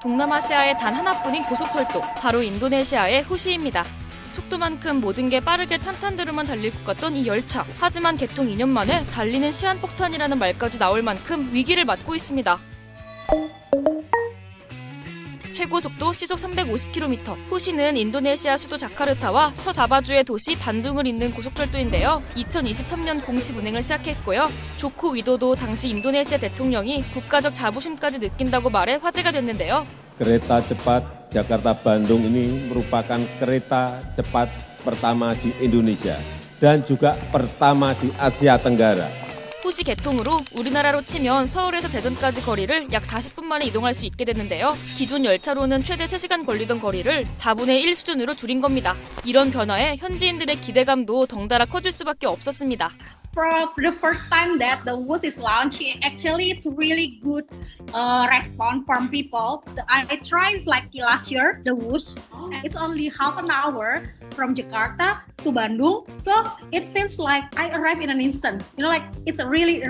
동남아시아의 단 하나뿐인 고속철도, 바로 인도네시아의 후시입니다. 속도만큼 모든 게 빠르게 탄탄대로만 달릴 것 같던 이 열차. 하지만 개통 2년 만에 달리는 시한폭탄이라는 말까지 나올 만큼 위기를 맞고 있습니다. 최고 속도 시속 350km. 후시는 인도네시아 수도 자카르타와 서자바주의 도시 반둥을 잇는 고속철도인데요. 2023년 공식 운행을 시작했고요. 조코 위도도 당시 인도네시아 대통령이 국가적 자부심까지 느낀다고 말해 화제가 됐는데요. Kereta cepat Jakarta-Bandung ini merupakan kereta cepat pertama di Indonesia dan juga pertama di Asia Tenggara. 후시 개통으로 우리나라로 치면 서울에서 대전까지 거리를 약 40분 만에 이동할 수 있게 됐는데요. 기존 열차로는 최대 3시간 걸리던 거리를 4분의 1 수준으로 줄인 겁니다. 이런 변화에 현지인들의 기대감도 덩달아 커질 수밖에 없었습니다. For the first time that the WOS is launched, actually it's really good response from people. I tried like last year, the WOS. It's only half an hour from Jakarta to Bandung, so it feels like I arrive in an instant. You know, like it's really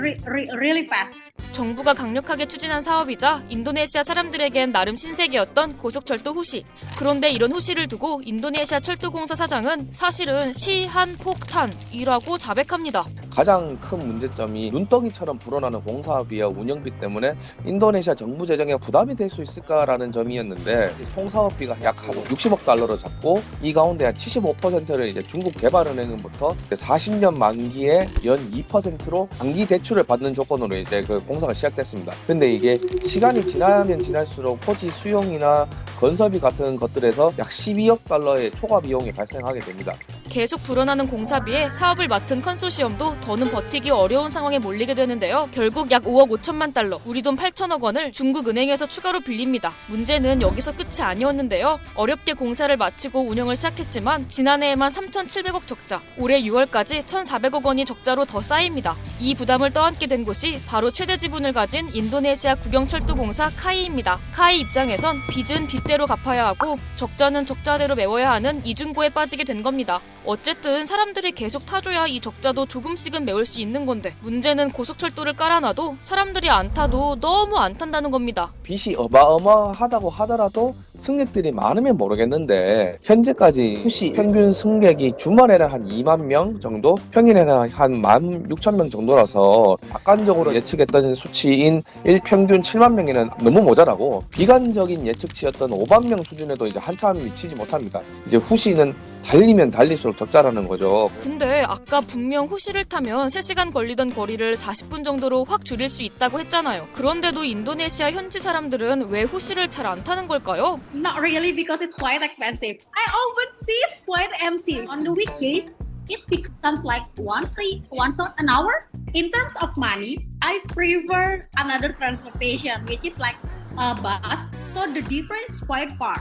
fast. 정부가 강력하게 추진한 사업이자 인도네시아 사람들에겐 나름 신세계였던 고속철도 후시. 그런데 이런 후시를 두고 인도네시아 철도공사 사장은 사실은 시한폭탄이라고 자백합니다. 가장 큰 문제점이 눈덩이처럼 불어나는 공사비와 운영비 때문에 인도네시아 정부 재정에 부담이 될 수 있을까라는 점이었는데 총 사업비가 약 한 60억 달러로 잡고 이 가운데 한 75%를 이제 중국 개발은행으로부터 40년 만기에 연 2%로 장기 대출을 받는 조건으로 이제 그 공사가 시작됐습니다. 근데 이게 시간이 지나면 지날수록 토지 수용이나 건설비 같은 것들에서 약 12억 달러의 초과 비용이 발생하게 됩니다. 계속 불어나는 공사비에 사업을 맡은 컨소시엄도 더는 버티기 어려운 상황에 몰리게 되는데요. 결국 약 5억 5천만 달러, 우리 돈 8천억 원을 중국 은행에서 추가로 빌립니다. 문제는 여기서 끝이 아니었는데요. 어렵게 공사를 마치고 운영을 시작했지만 지난해에만 3,700억 적자, 올해 6월까지 1,400억 원이 적자로 더 쌓입니다. 이 부담을 떠안게 된 곳이 바로 최대 지분을 가진 인도네시아 국영철도공사 카이입니다. 카이 입장에선 빚은 빚대로 갚아야 하고 적자는 적자대로 메워야 하는 이중고에 빠지게 된 겁니다. 어쨌든 사람들이 계속 타줘야 이 적자도 조금씩은 메울 수 있는 건데 문제는 고속철도를 깔아놔도 사람들이 안 타도 너무 안 탄다는 겁니다. 빚이 어마어마하다고 하더라도 승객들이 많으면 모르겠는데 현재까지 후시 평균 승객이 주말에는 한 2만 명 정도, 평일에는 한 16,000명 정도라서 객관적으로 예측했던 수치인 일평균 7만 명에는 너무 모자라고 비관적인 예측치였던 5만 명 수준에도 이제 한참 미치지 못합니다. 이제 후시는 달리면 달릴수록 적자라는 거죠. 근데 아까 분명 후시를 타면 3시간 걸리던 거리를 40분 정도로 확 줄일 수 있다고 했잖아요. 그런데도 인도네시아 현지 사람들은 왜 후시를 잘 안 타는 걸까요? Not really, because it's quite expensive. I often see it's quite empty. On the weekdays, it becomes like once an hour. In terms of money, I prefer another transportation, which is like a bus. So the difference is quite far.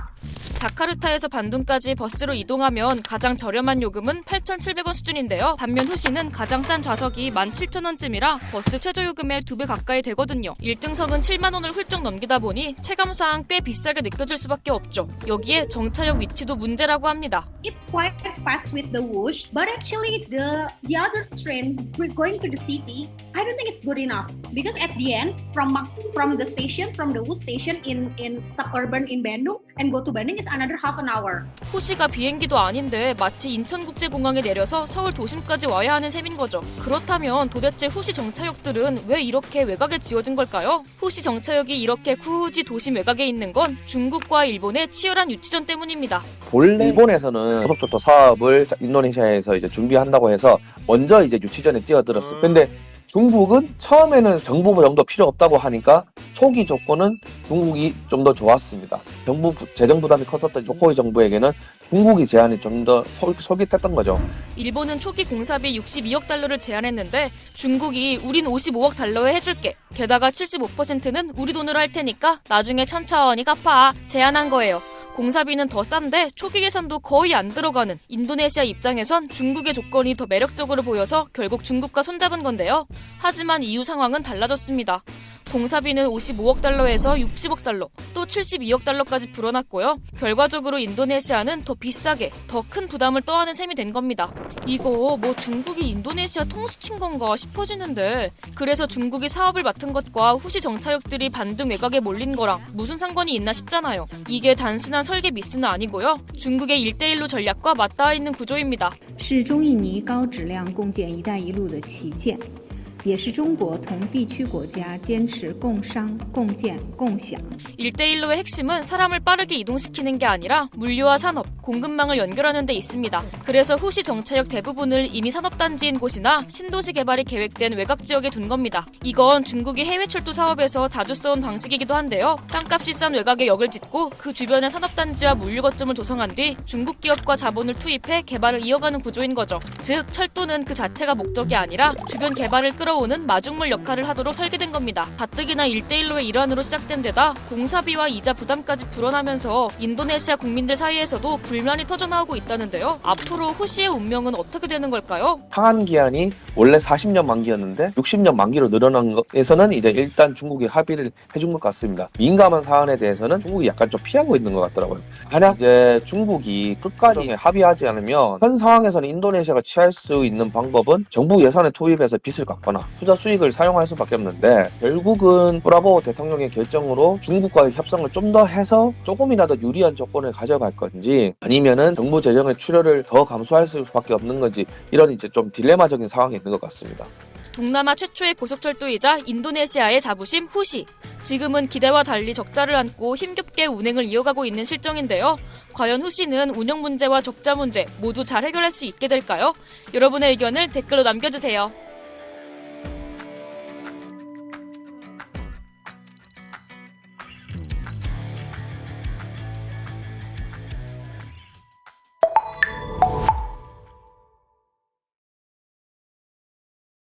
자카르타에서 반둥까지 버스로 이동하면 가장 저렴한 요금은 8,700원 수준인데요. 반면 후시는 가장 싼 좌석이 17,000원쯤이라 버스 최저요금의 2배 가까이 되거든요. 1등석은 7만 원을 훌쩍 넘기다 보니 체감상 꽤 비싸게 느껴질 수밖에 없죠. 여기에 정차역 위치도 문제라고 합니다. It's quite fast with the WOS, but actually the other train going to the city, I don't think it's good enough, because at the end from the station, from the WOS station in suburban in Bandung and go to Bandung is another half an hour. 후시가 비행기도 아닌데 마치 인천국제공항에 내려서 서울 도심까지 와야 하는 셈인 거죠. 그렇다면 도대체 후시 정차역들은 왜 이렇게 외곽에 지어진 걸까요? 후시 정차역이 이렇게 굳이 도심 외곽에 있는 건 중국과 일본의 치열한 유치전 때문입니다. 본래 일본에서는 고속철도 사업을 인도네시아에서 이제 준비한다고 해서 먼저 이제 유치전에 뛰어들었어요. 근데 중국은 처음에는 정부 정도 필요 없다고 하니까 초기 조건은 중국이 좀 더 좋았습니다. 정부 재정 부담이 컸었던 조코이 정부에게는 중국이 제안이 좀 더 솔깃했던 거죠. 일본은 초기 공사비 62억 달러를 제안했는데 중국이 우린 55억 달러에 해줄게. 게다가 75%는 우리 돈으로 할 테니까 나중에 천천히 갚아. 제안한 거예요. 공사비는 더 싼데 초기 계산도 거의 안 들어가는 인도네시아 입장에선 중국의 조건이 더 매력적으로 보여서 결국 중국과 손잡은 건데요. 하지만 이후 상황은 달라졌습니다. 공사비는 55억 달러에서 60억 달러, 또 72억 달러까지 불어났고요. 결과적으로 인도네시아는 더 비싸게, 더 큰 부담을 떠안은 셈이 된 겁니다. 이거 뭐 중국이 인도네시아 통수친 건가 싶어지는데, 그래서 중국이 사업을 맡은 것과 후시 정차역들이 반등 외곽에 몰린 거랑 무슨 상관이 있나 싶잖아요. 이게 단순한 설계 미스는 아니고요. 중국의 1대1로 전략과 맞닿아 있는 구조입니다. 是中印尼高质量共建“一带一路”的旗舰，也是中国同地区国家坚持共商、共建、共享。 1대1로의 핵심은 사람을 빠르게 이동시키는 게 아니라 물류와 산업, 공급망을 연결하는 데 있습니다. 그래서 후시 정차역 대부분을 이미 산업단지인 곳이나 신도시 개발이 계획된 외곽 지역에 둔 겁니다. 이건 중국이 해외 철도 사업에서 자주 써온 방식이기도 한데요. 땅값이 싼 외곽에 역을 짓고 그 주변에 산업단지와 물류 거점을 조성한 뒤 중국 기업과 자본을 투입해 개발을 이어가는 구조인 거죠. 즉, 철도는 그 자체가 목적이 아니라 주변 개발을 끌어오는 마중물 역할을 하도록 설계된 겁니다. 가뜩이나 1대1로의 일환으로 시작된 데다 공사비와 이자 부담까지 불어나면서 인도네시아 국민들 사이에서도 불만이 터져나오고 있다는데요. 앞으로 후시의 운명은 어떻게 되는 걸까요? 상한 기한이 원래 40년 만기였는데 60년 만기로 늘어난 것에서는 이제 일단 중국이 합의를 해준 것 같습니다. 민감한 사안에 대해서는 중국이 약간 좀 피하고 있는 것 같더라고요. 만약 이제 중국이 끝까지 합의하지 않으면 현 상황에서는 인도네시아가 취할 수 있는 방법은 정부 예산에 투입해서 빚을 갚거나 투자 수익을 사용할 수밖에 없는데, 결국은 브라보 대통령의 결정으로 중국과의 협상을 좀 더 해서 조금이라도 유리한 조건을 가져갈 건지, 아니면은 정부 재정의 출혈을 더 감수할 수밖에 없는 건지, 이런 이제 좀 딜레마적인 상황이 있는 것 같습니다. 동남아 최초의 고속철도이자 인도네시아의 자부심 후시. 지금은 기대와 달리 적자를 안고 힘겹게 운행을 이어가고 있는 실정인데요. 과연 후시는 운영 문제와 적자 문제 모두 잘 해결할 수 있게 될까요? 여러분의 의견을 댓글로 남겨주세요.